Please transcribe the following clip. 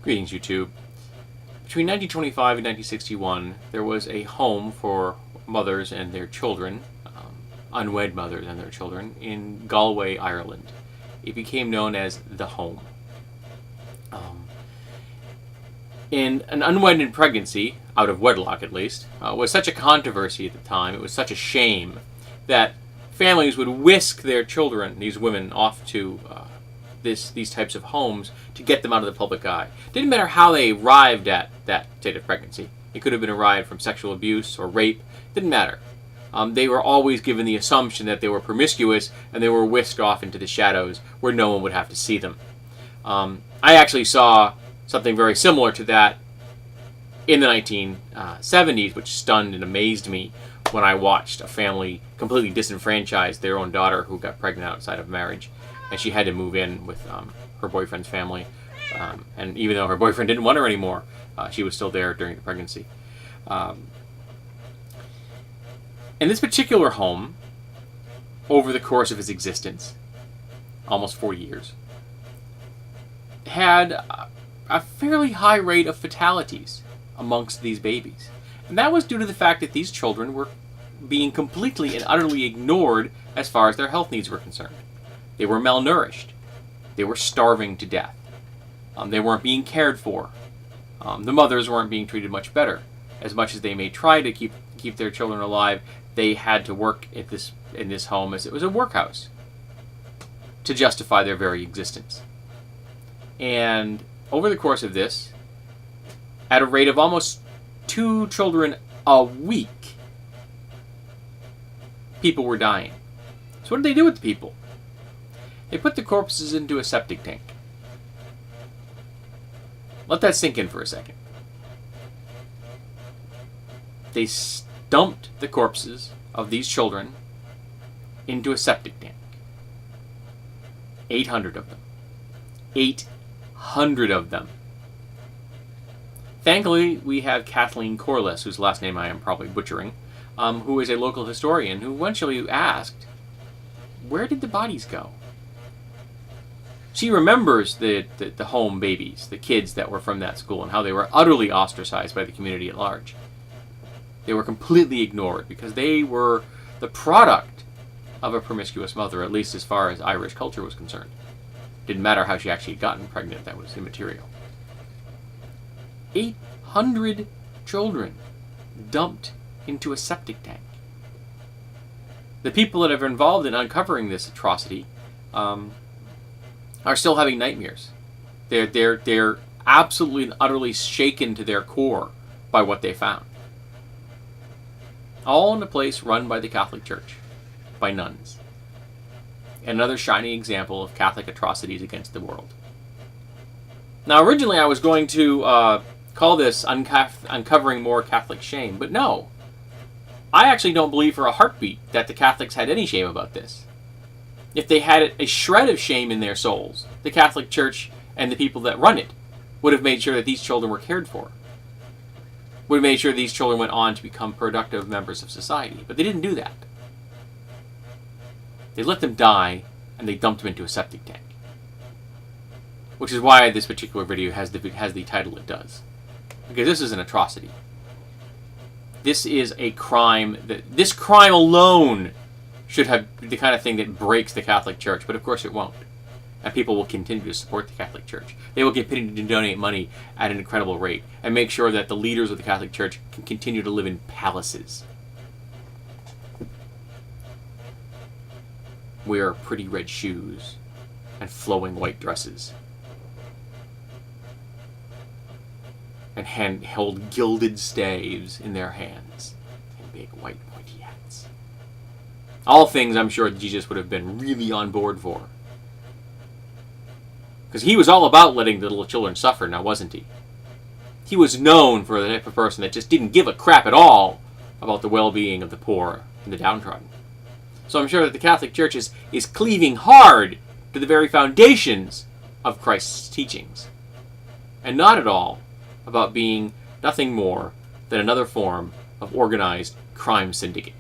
Greetings, YouTube. Between 1925 and 1961, there was a home for mothers and their children, unwed mothers and their children, in Galway, Ireland. It became known as the Home. In an unwedded pregnancy, out of wedlock at least, was such a controversy at the time, it was such a shame, that families would whisk their children, these women, off to these types of homes to get them out of the public eye. Didn't matter how they arrived at that state of pregnancy. It could have been arrived from sexual abuse or rape. Didn't matter. They were always given the assumption that they were promiscuous and they were whisked off into the shadows where no one would have to see them. I actually saw something very similar to that in the 1970s, which stunned and amazed me when I watched a family completely disenfranchise their own daughter who got pregnant outside of marriage, and she had to move in with her boyfriend's family. And even though her boyfriend didn't want her anymore, she was still there during the pregnancy. And this particular home, over the course of its existence, almost 40 years, had a fairly high rate of fatalities amongst these babies. And that was due to the fact that these children were being completely and utterly ignored as far as their health needs were concerned. They were malnourished. They were starving to death. They weren't being cared for. The mothers weren't being treated much better. As much as they may try to keep their children alive, they had to work in this home as it was a workhouse to justify their very existence. And over the course of this, at a rate of almost 2 children a week, people were dying. So what did they do with the people? They put the corpses into a septic tank. Let that sink in for a second. They dumped the corpses of these children into a septic tank. 800 of them. 800 of them. Thankfully, we have Kathleen Corliss, whose last name I am probably butchering, who is a local historian, who eventually asked, where did the bodies go? She remembers the home babies, the kids that were from that school, and how they were utterly ostracized by the community at large. They were completely ignored because they were the product of a promiscuous mother, at least as far as Irish culture was concerned. Didn't matter how she actually had gotten pregnant, that was immaterial. 800 children dumped into a septic tank. The people that are involved in uncovering this atrocity are still having nightmares. They're absolutely and utterly shaken to their core by what they found. All in a place run by the Catholic Church, by nuns. Another shining example of Catholic atrocities against the world. Now, originally I was going to call this Uncovering More Catholic Shame, but no. I actually don't believe for a heartbeat that the Catholics had any shame about this. If they had a shred of shame in their souls, the Catholic Church and the people that run it would have made sure that these children were cared for. Would have made sure these children went on to become productive members of society. But they didn't do that. They let them die, and they dumped them into a septic tank. Which is why this particular video has the title it does. Because this is an atrocity. This is a crime this crime alone should have the kind of thing that breaks the Catholic Church, but of course it won't. And people will continue to support the Catholic Church. They will continue to donate money at an incredible rate and make sure that the leaders of the Catholic Church can continue to live in palaces. Wear pretty red shoes and flowing white dresses. And hold gilded staves in their hands and big white pointy hats. All things I'm sure Jesus would have been really on board for. Because he was all about letting the little children suffer, now wasn't he? He was known for the type of person that just didn't give a crap at all about the well-being of the poor and the downtrodden. So I'm sure that the Catholic Church is cleaving hard to the very foundations of Christ's teachings. And not at all about being nothing more than another form of organized crime syndicate.